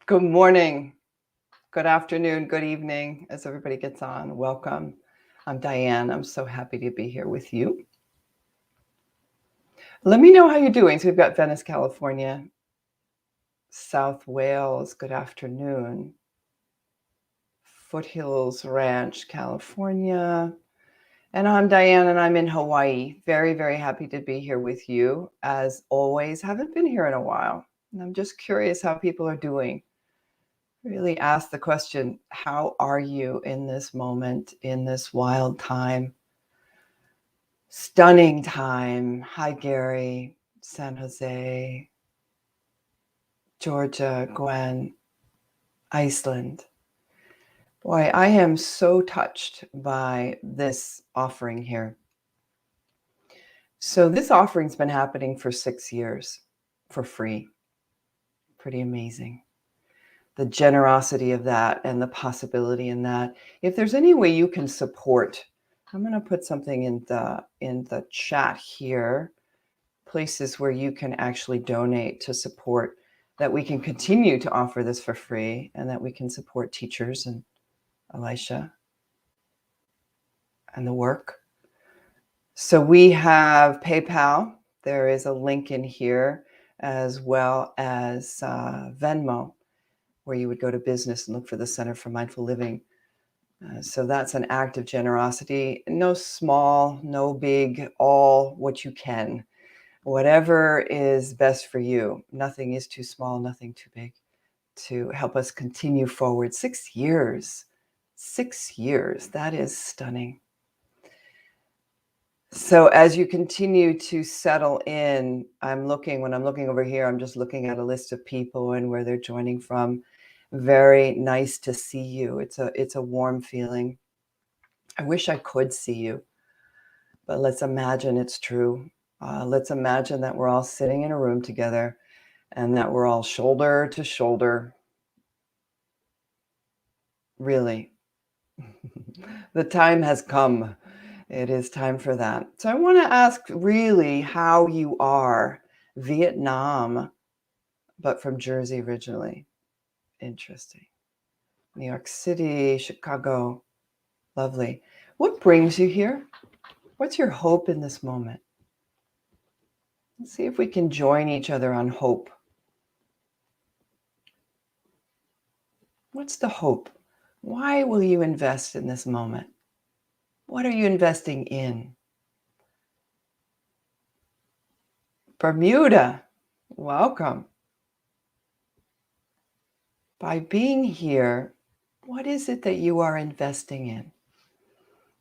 Good morning, good afternoon, good evening, as everybody gets on. Welcome. I'm Diane. I'm so happy to be here with you. Let me know how you're doing. So we've got Venice, California, South Wales, good afternoon, Foothills Ranch, California. And I'm Diane, and I'm in Hawaii. Very, very happy to be here with you. As always, haven't been here in a while. And I'm just curious how people are doing. Really ask the question, how are you in this moment, in this wild time? Stunning time. Hi, Gary, San Jose, Georgia, Gwen, Iceland. Boy, I am so touched by this offering here. So this offering's been happening for 6 years for free. Pretty amazing. The generosity of that and the possibility in that. If there's any way you can support, I'm going to put something in the chat here, places where you can actually donate to support, that we can continue to offer this for free and that we can support teachers and Elisha and the work. So we have PayPal. There is a link in here, as well as Venmo, where you would go to business and look for the Center for Mindful Living. So that's an act of generosity. No small, no big, all what you can. Whatever is best for you. Nothing is too small, nothing too big, to help us continue forward. 6 years. 6 years. That is stunning. So as you continue to settle in, when I'm looking over here, I'm just looking at a list of people and where they're joining from. Very nice to see you. It's a warm feeling. I wish I could see you, but let's imagine it's true. Let's imagine that we're all sitting in a room together and that we're all shoulder to shoulder. Really. The time has come. It is time for that. So I want to ask really how you are. Vietnam, but from Jersey originally. Interesting. New York City, Chicago. Lovely. What brings you here? What's your hope in this moment? Let's see if we can join each other on hope. What's the hope? Why will you invest in this moment? What are you investing in? Bermuda, welcome. By being here, what is it that you are investing in?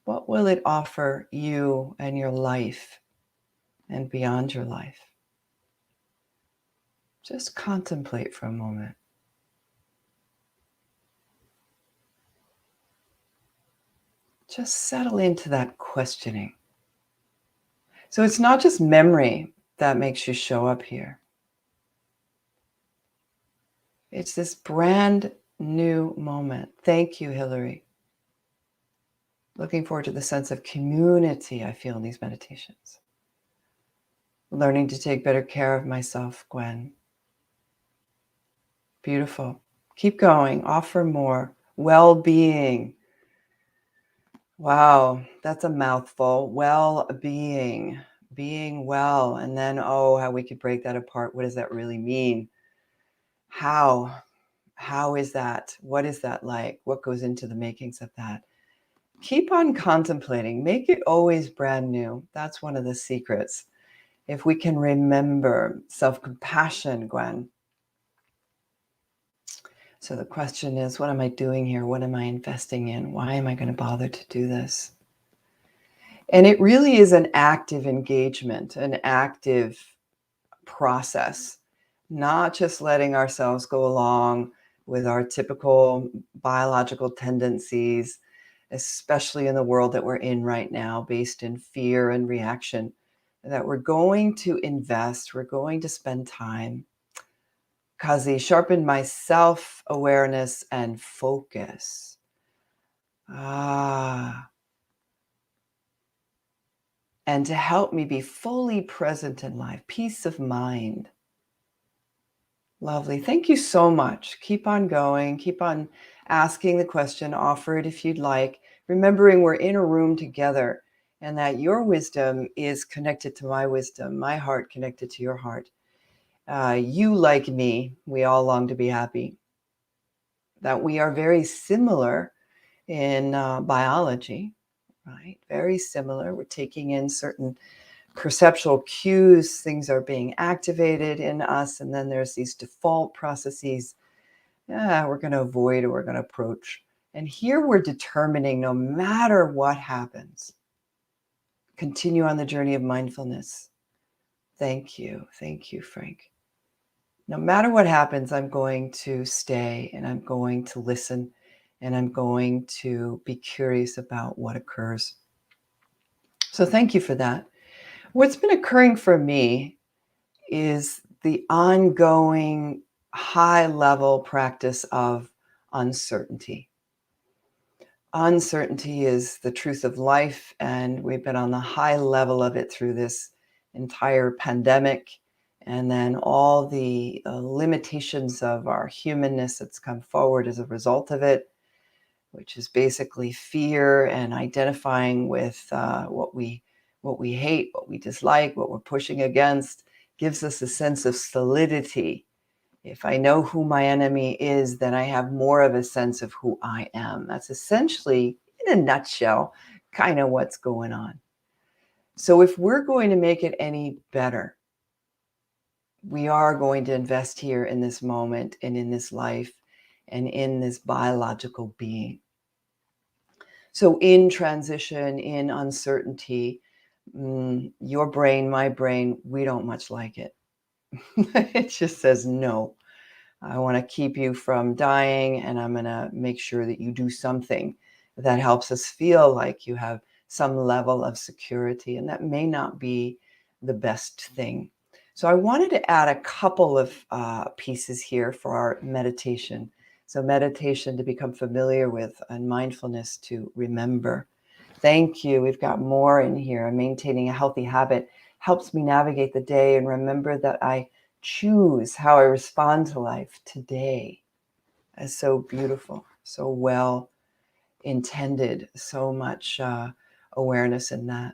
What will it offer you and your life and beyond your life? Just contemplate for a moment. Just settle into that questioning. So it's not just memory that makes you show up here. It's this brand new moment. Thank you, Hillary. Looking forward to the sense of community I feel in these meditations. Learning to take better care of myself, Gwen. Beautiful. Keep going. Offer more. Well-being. Wow, that's a mouthful. Well-being. Being well. And then, how we could break that apart. What does that really mean? How? How is that? What is that like? What goes into the makings of that? Keep on contemplating. Make it always brand new. That's one of the secrets. If we can remember self-compassion, Gwen. So the question is, what am I doing here? What am I investing in? Why am I going to bother to do this? And it really is an active engagement, an active process, not just letting ourselves go along with our typical biological tendencies, especially in the world that we're in right now, based in fear and reaction, that we're going to invest, we're going to spend time. Kazi, sharpen my self-awareness and focus. And to help me be fully present in life, peace of mind. Lovely. Thank you so much. Keep on going. Keep on asking the question. Offer it if you'd like. Remembering we're in a room together and that your wisdom is connected to my wisdom, my heart connected to your heart. You, like me, we all long to be happy. That we are very similar in biology, right? Very similar. We're taking in certain perceptual cues, things are being activated in us, and then there's these default processes we're going to avoid or we're going to approach. And here we're determining, no matter what happens, continue on the journey of mindfulness. Thank you. Thank you, Frank. No matter what happens, I'm going to stay and I'm going to listen and I'm going to be curious about what occurs. So thank you for that. What's been occurring for me is the ongoing high level practice of uncertainty. Uncertainty is the truth of life, and we've been on the high level of it through this entire pandemic, and then all the limitations of our humanness that's come forward as a result of it, which is basically fear and identifying with what we hate, what we dislike, what we're pushing against, gives us a sense of solidity. If I know who my enemy is, then I have more of a sense of who I am. That's essentially, in a nutshell, kind of what's going on. So if we're going to make it any better, we are going to invest here in this moment and in this life and in this biological being. So in transition, in uncertainty, your brain, my brain, we don't much like it. It just says no. I want to keep you from dying, and I'm going to make sure that you do something that helps us feel like you have some level of security. And that may not be the best thing. So I wanted to add a couple of pieces here for our meditation. So meditation to become familiar with, and mindfulness to remember. Thank you. We've got more in here. Maintaining a healthy habit helps me navigate the day and remember that I choose how I respond to life today. That's so beautiful, so well intended, so much awareness in that.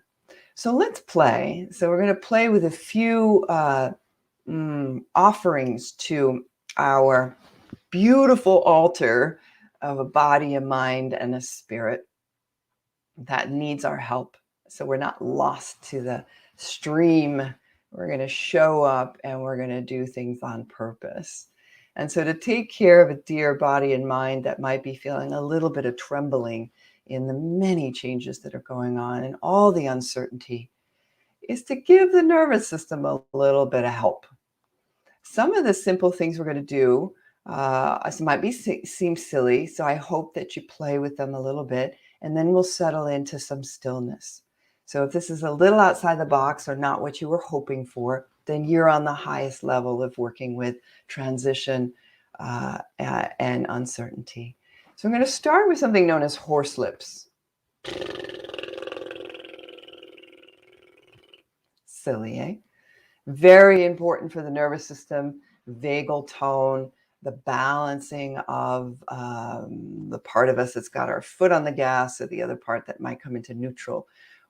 So let's play. So we're going to play with a few offerings to our beautiful altar of a body, a mind, and a spirit that needs our help. So we're not lost to the stream. We're going to show up and we're going to do things on purpose. And so to take care of a dear body and mind that might be feeling a little bit of trembling in the many changes that are going on and all the uncertainty is to give the nervous system a little bit of help. Some of the simple things we're going to do might seem silly, so I hope that you play with them a little bit, and then we'll settle into some stillness. So if this is a little outside the box or not what you were hoping for, then you're on the highest level of working with transition and uncertainty. So I'm going to start with something known as horse lips. Silly, eh? Very important for the nervous system, vagal tone, the balancing of the part of us that's got our foot on the gas or the other part that might come into neutral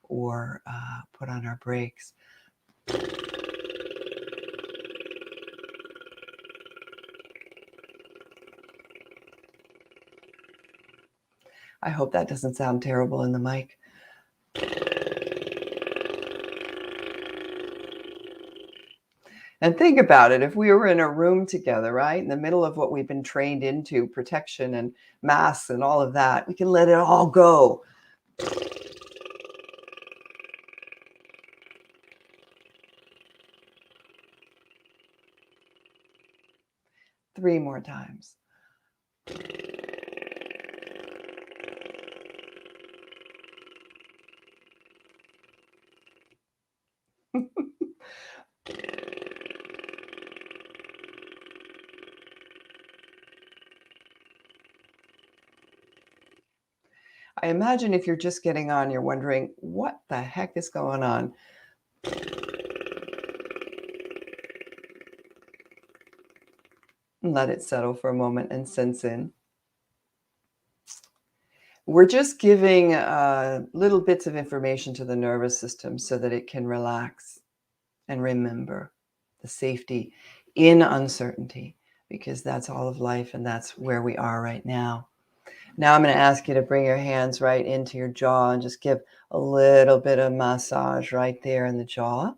or put on our brakes. I hope that doesn't sound terrible in the mic. And think about it, if we were in a room together, right, in the middle of what we've been trained into, protection and masks and all of that, we can let it all go. 3 more times. I imagine if you're just getting on, you're wondering, what the heck is going on? and let it settle for a moment and sense in. We're just giving little bits of information to the nervous system so that it can relax and remember the safety in uncertainty, because that's all of life and that's where we are right now. Now I'm going to ask you to bring your hands right into your jaw and just give a little bit of massage right there in the jaw.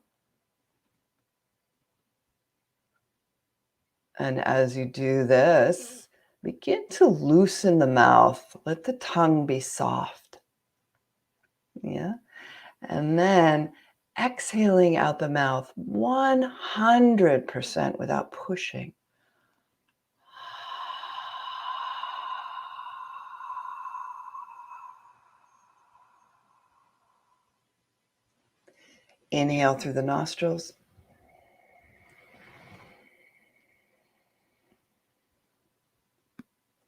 And as you do this, begin to loosen the mouth. Let the tongue be soft. Yeah. And then exhaling out the mouth 100% without pushing. Inhale through the nostrils.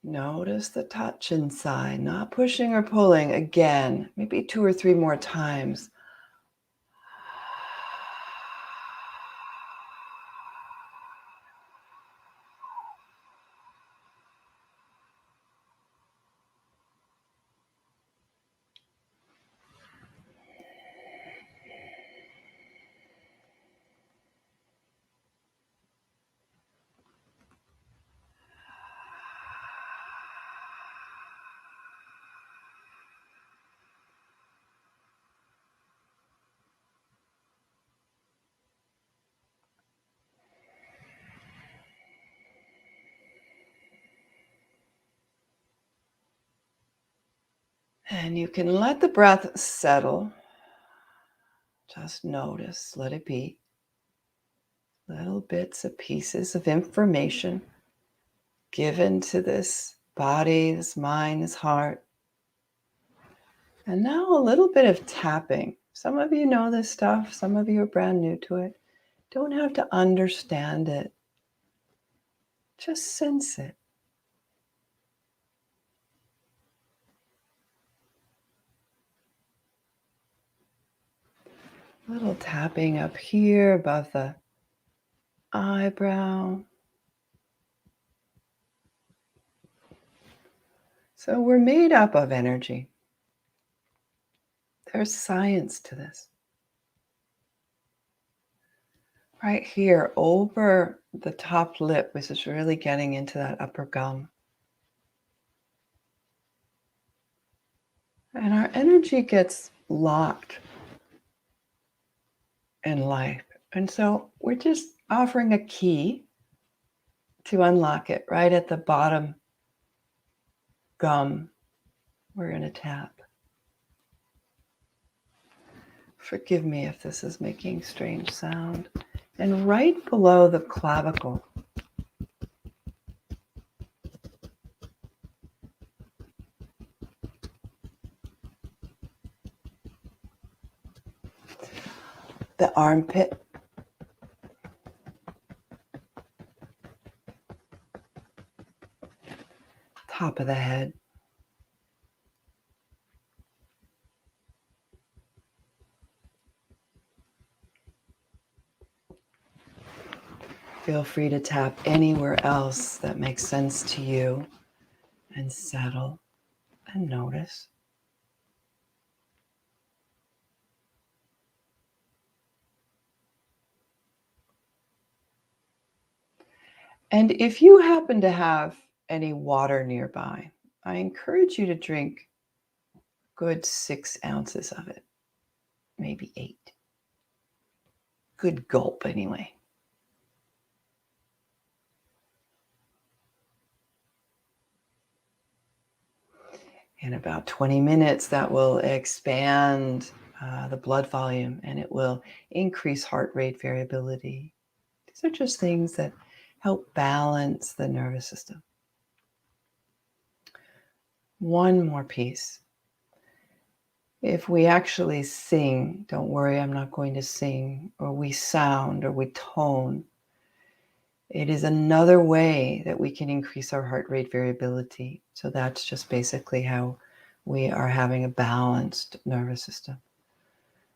Notice the touch inside, not pushing or pulling. Again, maybe 2 or 3 more times. And you can let the breath settle. Just notice, let it be. Little bits of pieces of information given to this body, this mind, this heart. And now a little bit of tapping. Some of you know this stuff. Some of you are brand new to it. Don't have to understand it. Just sense it. Little tapping up here above the eyebrow. So we're made up of energy. There's science to this. Right here over the top lip, which is really getting into that upper gum. And our energy gets locked in life. And so we're just offering a key to unlock it right at the bottom gum. We're going to tap. Forgive me if this is making strange sound. And right below the clavicle, the armpit, top of the head, feel free to tap anywhere else that makes sense to you and settle and notice. And if you happen to have any water nearby, I encourage you to drink a good 6 ounces of it, maybe 8. Good gulp anyway. In about 20 minutes, that will expand the blood volume and it will increase heart rate variability. These are just things that help balance the nervous system. One more piece. If we actually sing, don't worry, I'm not going to sing, or we sound or we tone, it is another way that we can increase our heart rate variability. So that's just basically how we are having a balanced nervous system.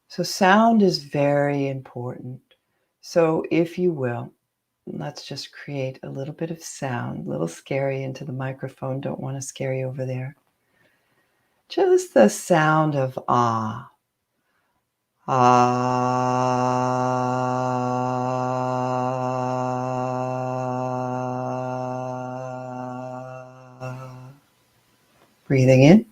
So sound is very important. So if you will, Let's just create a little bit of sound, a little scary into the microphone. Don't want to scare you over there. Just the sound of ah. Ah. Breathing in.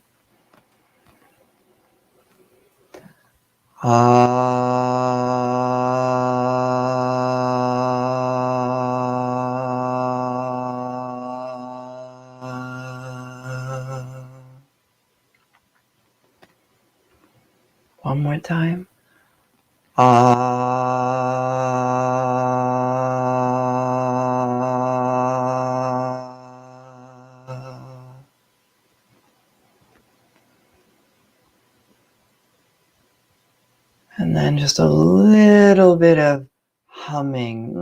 One more time. And then just a little bit of humming.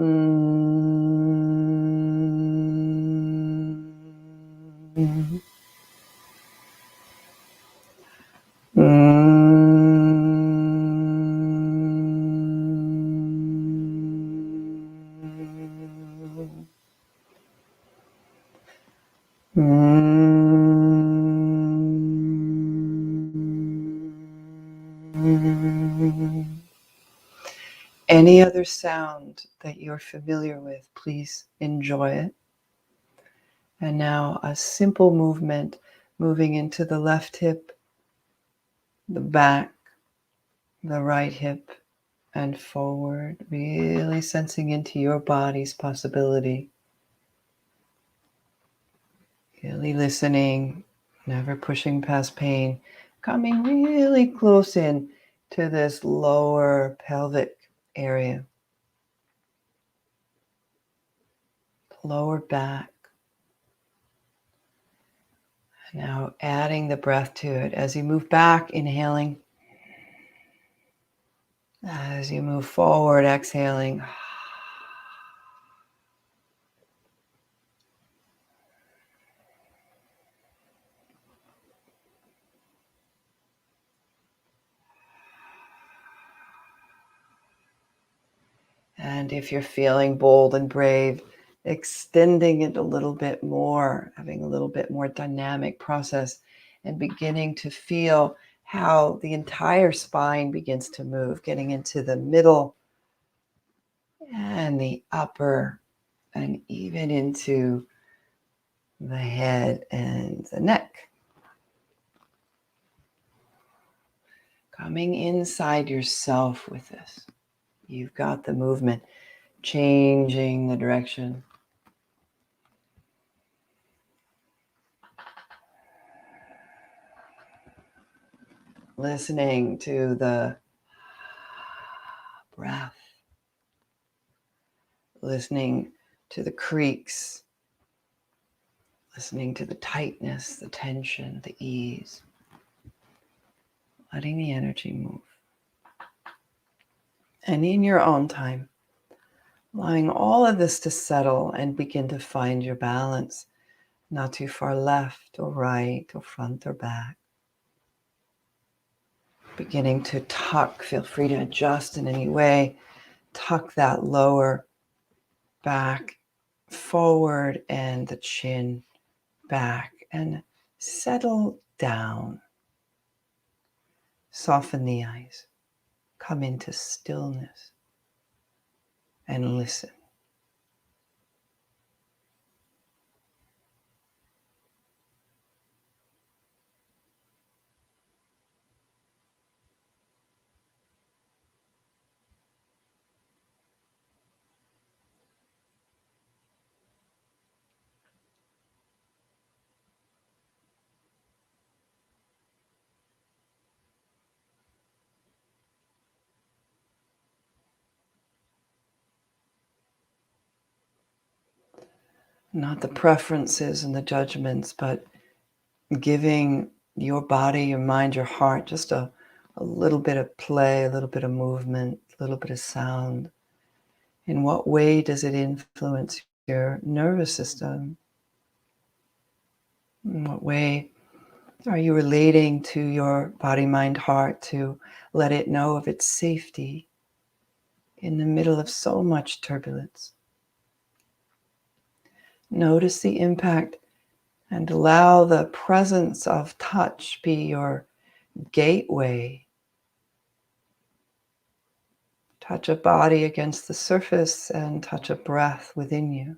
Any other sound that you're familiar with, please enjoy it. And now a simple movement, moving into the left hip, the back, the right hip, and forward, really sensing into your body's possibility. Really listening, never pushing past pain, coming really close in to this lower pelvic area, lower back. Now adding the breath to it as you move back, inhaling. As you move forward, exhaling. And if you're feeling bold and brave, extending it a little bit more, having a little bit more dynamic process, and beginning to feel how the entire spine begins to move, getting into the middle and the upper, and even into the head and the neck. Coming inside yourself with this. You've got the movement, changing the direction. Listening to the breath. Listening to the creaks. Listening to the tightness, the tension, the ease. Letting the energy move. And in your own time, allowing all of this to settle and begin to find your balance. Not too far left or right or front or back. Beginning to tuck, feel free to adjust in any way. Tuck that lower back forward and the chin back and settle down. Soften the eyes. Come into stillness and listen. Not the preferences and the judgments, but giving your body, your mind, your heart just a little bit of play, a little bit of movement, a little bit of sound. In what way does it influence your nervous system? In what way are you relating to your body, mind, heart to let it know of its safety in the middle of so much turbulence? Notice the impact and allow the presence of touch be your gateway. Touch a body against the surface and touch a breath within you.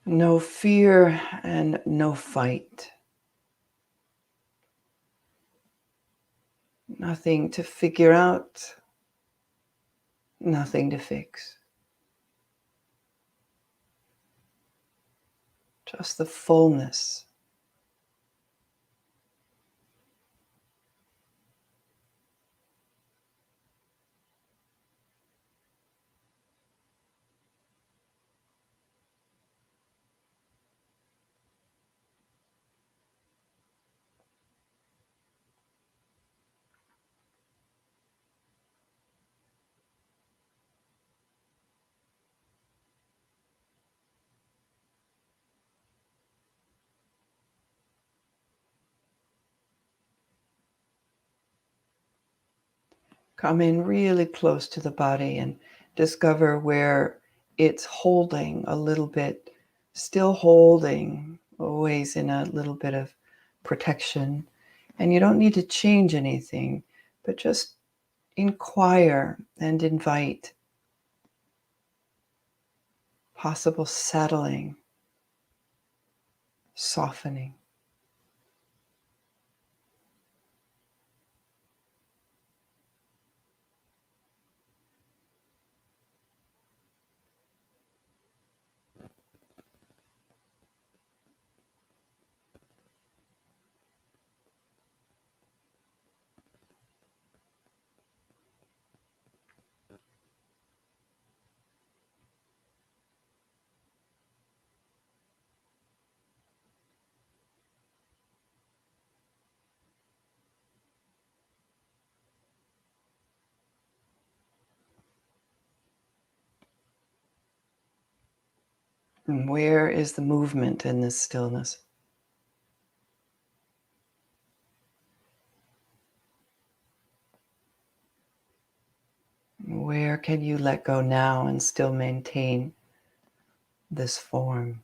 No fear and no fight. Nothing to figure out, nothing to fix. Just the fullness. Come in really close to the body and discover where it's holding a little bit, still holding, always in a little bit of protection. And you don't need to change anything, but just inquire and invite possible settling, softening. And where is the movement in this stillness? Where can you let go now and still maintain this form?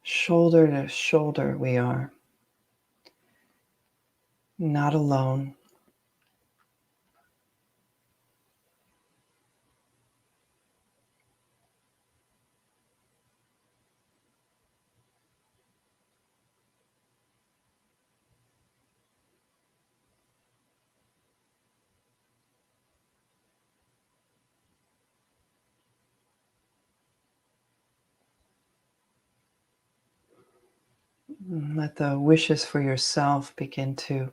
Shoulder to shoulder we are, not alone. Let the wishes for yourself begin to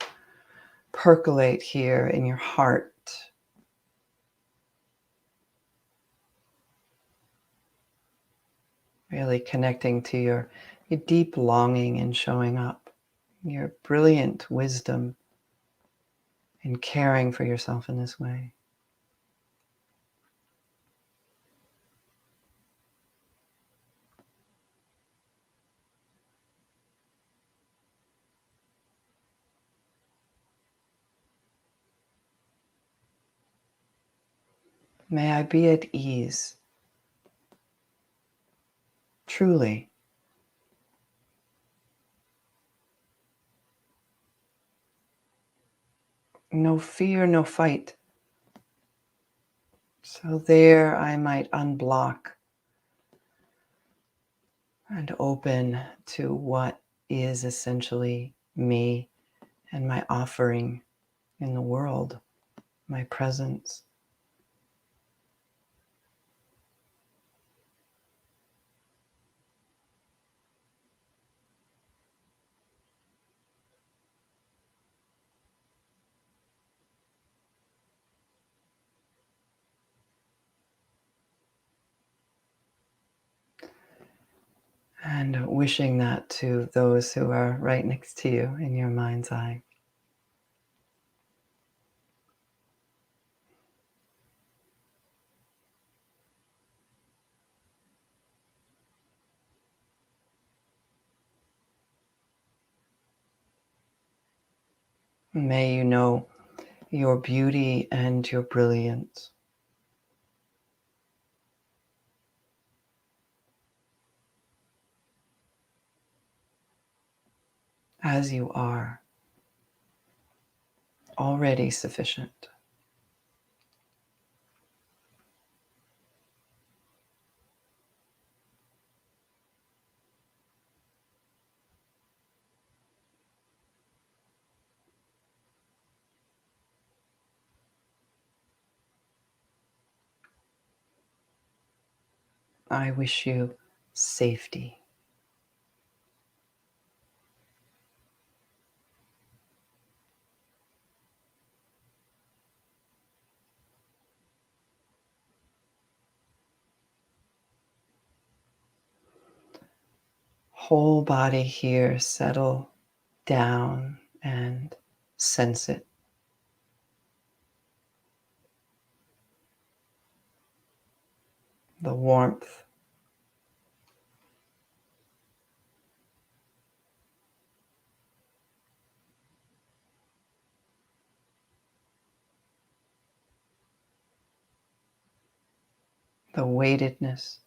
percolate here in your heart. Really connecting to your deep longing and showing up, your brilliant wisdom in caring for yourself in this way. May I be at ease, truly. No fear, no fight. So there I might unblock and open to what is essentially me and my offering in the world, my presence. And wishing that to those who are right next to you in your mind's eye. May you know your beauty and your brilliance as you are, already sufficient. I wish you safety. Whole body here, settle down and sense it. The warmth, the weightedness,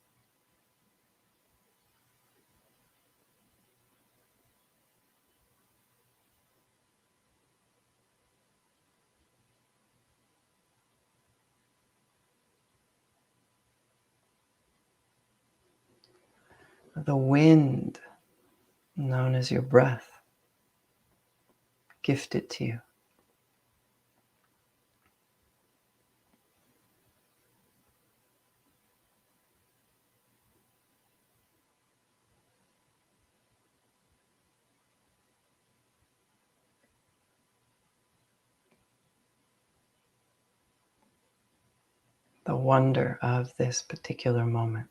the wind known as your breath, gifted to you. The wonder of this particular moment.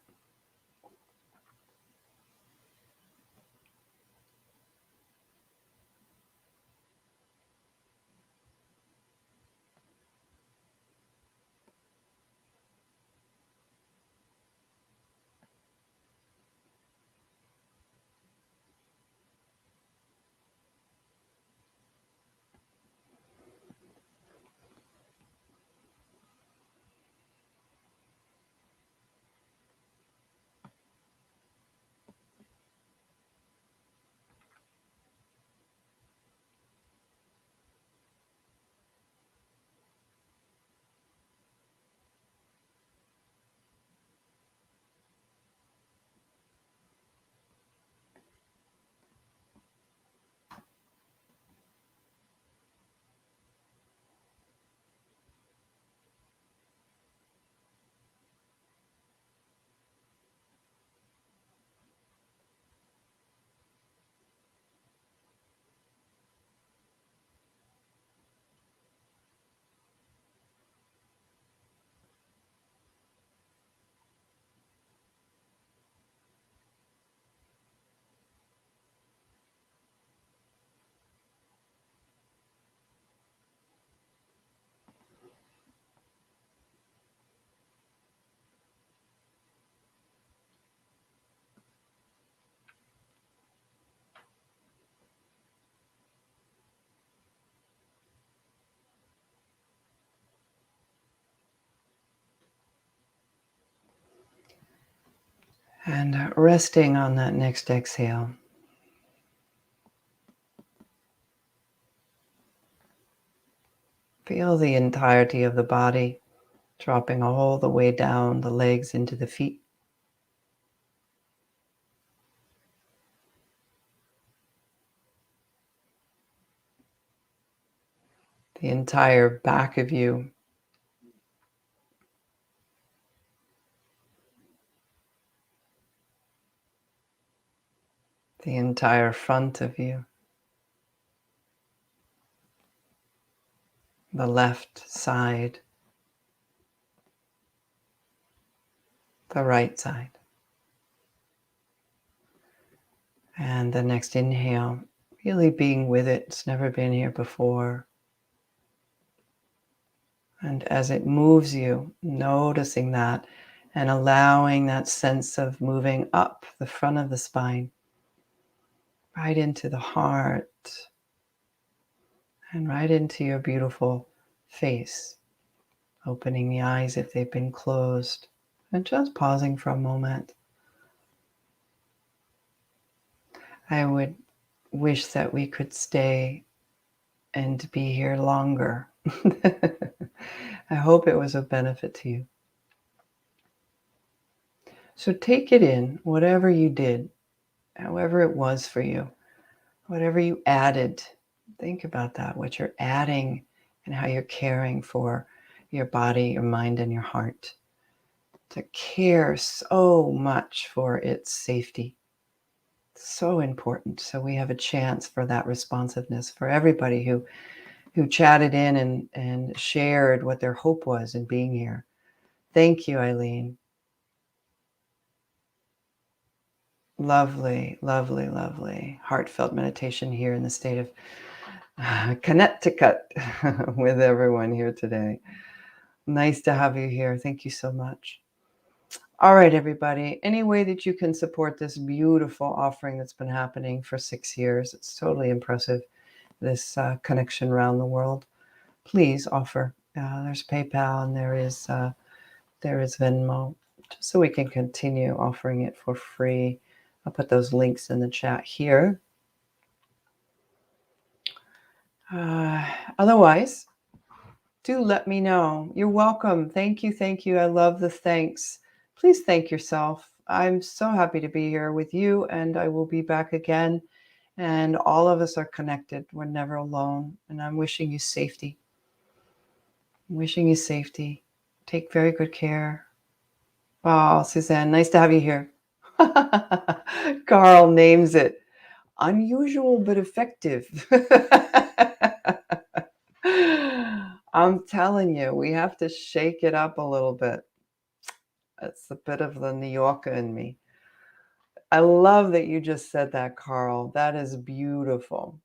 And resting on that next exhale. Feel the entirety of the body dropping all the way down the legs into the feet. The entire back of you. The entire front of you. The left side. The right side. And the next inhale, really being with it. It's never been here before. And as it moves you, noticing that and allowing that sense of moving up the front of the spine, right into the heart, and right into your beautiful face. Opening the eyes if they've been closed, and just pausing for a moment. I would wish that we could stay and be here longer. I hope it was of benefit to you. So take it in, whatever you did, however it was for you, whatever you added. Think about that, what you're adding and how you're caring for your body, your mind, and your heart. To care so much for its safety. So important. So we have a chance for that responsiveness for everybody who chatted in and shared what their hope was in being here. Thank you, Eileen. Lovely, lovely, lovely. Heartfelt meditation here in the state of Connecticut with everyone here today. Nice to have you here. Thank you so much. All right, everybody. Any way that you can support this beautiful offering that's been happening for 6 years, it's totally impressive, this connection around the world, please offer. There's PayPal and there is Venmo, just so we can continue offering it for free. I'll put those links in the chat here. Otherwise, do let me know. You're welcome. Thank you. Thank you. I love the thanks. Please thank yourself. I'm so happy to be here with you, and I will be back again. And all of us are connected. We're never alone. And I'm wishing you safety. I'm wishing you safety. Take very good care. Oh, Suzanne, nice to have you here. Carl names it. Unusual but effective. I'm telling you, we have to shake it up a little bit. It's a bit of the New Yorker in me. I love that you just said that, Carl. That is beautiful.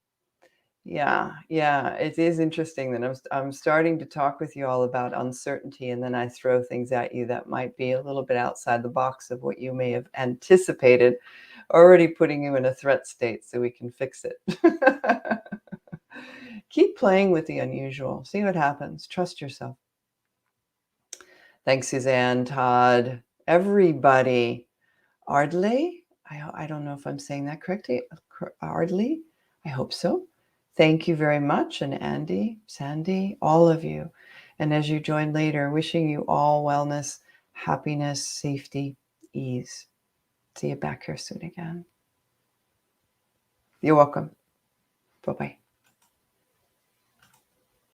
Yeah, it is interesting that I'm starting to talk with you all about uncertainty, and then I throw things at you that might be a little bit outside the box of what you may have anticipated, already putting you in a threat state so we can fix it. Keep playing with the unusual. See what happens. Trust yourself. Thanks, Suzanne, Todd, everybody. Ardley, I don't know if I'm saying that correctly. Ardley, I hope so. Thank you very much. And Andy, Sandy, all of you. And as you join later, wishing you all wellness, happiness, safety, ease. See you back here soon again. You're welcome. Bye-bye.